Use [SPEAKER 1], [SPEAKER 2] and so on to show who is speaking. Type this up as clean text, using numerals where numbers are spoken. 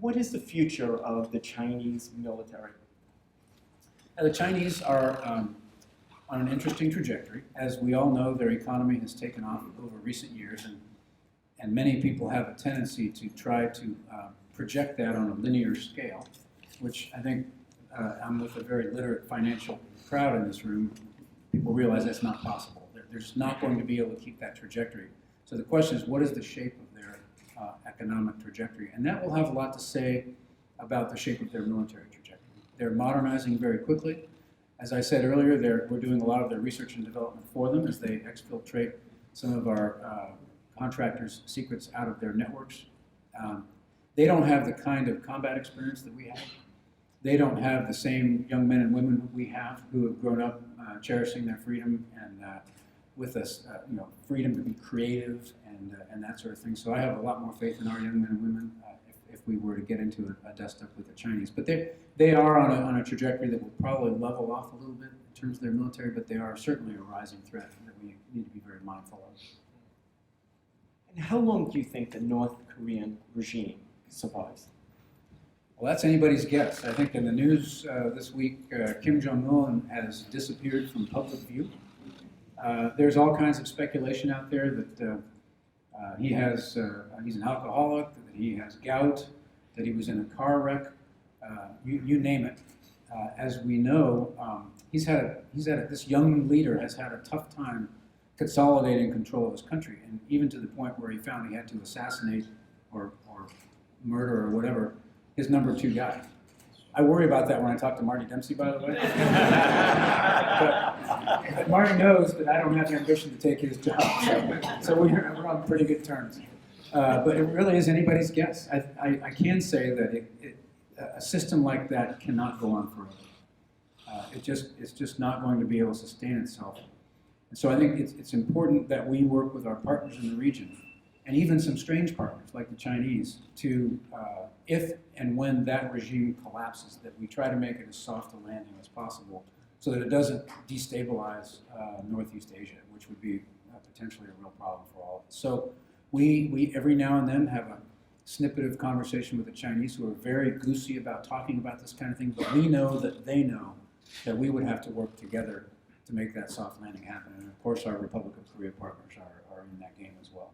[SPEAKER 1] what is the future of the Chinese military?
[SPEAKER 2] The Chinese are on an interesting trajectory. As we all know, their economy has taken off over recent years, and many people have a tendency to try to project that on a linear scale, which I think I'm with a very literate financial crowd in this room. People realize that's not possible. They're just not going to be able to keep that trajectory. So the question is, what is the shape of their economic trajectory? And that will have a lot to say about the shape of their military trajectory. They're modernizing very quickly. As I said earlier, we're doing a lot of their research and development for them as they exfiltrate some of our contractors' secrets out of their networks. They don't have the kind of combat experience that we have. They don't have the same young men and women we have who have grown up cherishing their freedom and with us, freedom to be creative and that sort of thing. So I have a lot more faith in our young men and women if we were to get into a dust-up with the Chinese. But they are on a trajectory that will probably level off a little bit in terms of their military, but they are certainly a rising threat that we need to be very mindful of.
[SPEAKER 1] And how long do you think the North Korean regime survives?
[SPEAKER 2] Well, that's anybody's guess. I think in the news this week, Kim Jong-un has disappeared from public view. There's all kinds of speculation out there that he's an alcoholic, that he has gout, that he was in a car wreck, you name it. As we know, this young leader has had a tough time consolidating control of his country, and even to the point where he found he had to assassinate or murder or whatever his number 2 guy. I worry about that when I talk to Marty Dempsey, by the way. but Marty knows that I don't have the ambition to take his job, so we're on pretty good terms. But it really is anybody's guess. I can say that a system like that cannot go on forever. It's just not going to be able to sustain itself. And so I think it's important that we work with our partners in the region, and even some strange partners like the Chinese, to, if and when that regime collapses, that we try to make it as soft a landing as possible so that it doesn't destabilize Northeast Asia, which would be potentially a real problem for all of us. So we every now and then have a snippet of conversation with the Chinese, who are very goosey about talking about this kind of thing, but we know that they know that we would have to work together to make that soft landing happen. And of course, our Republic of Korea partners are in that game as well.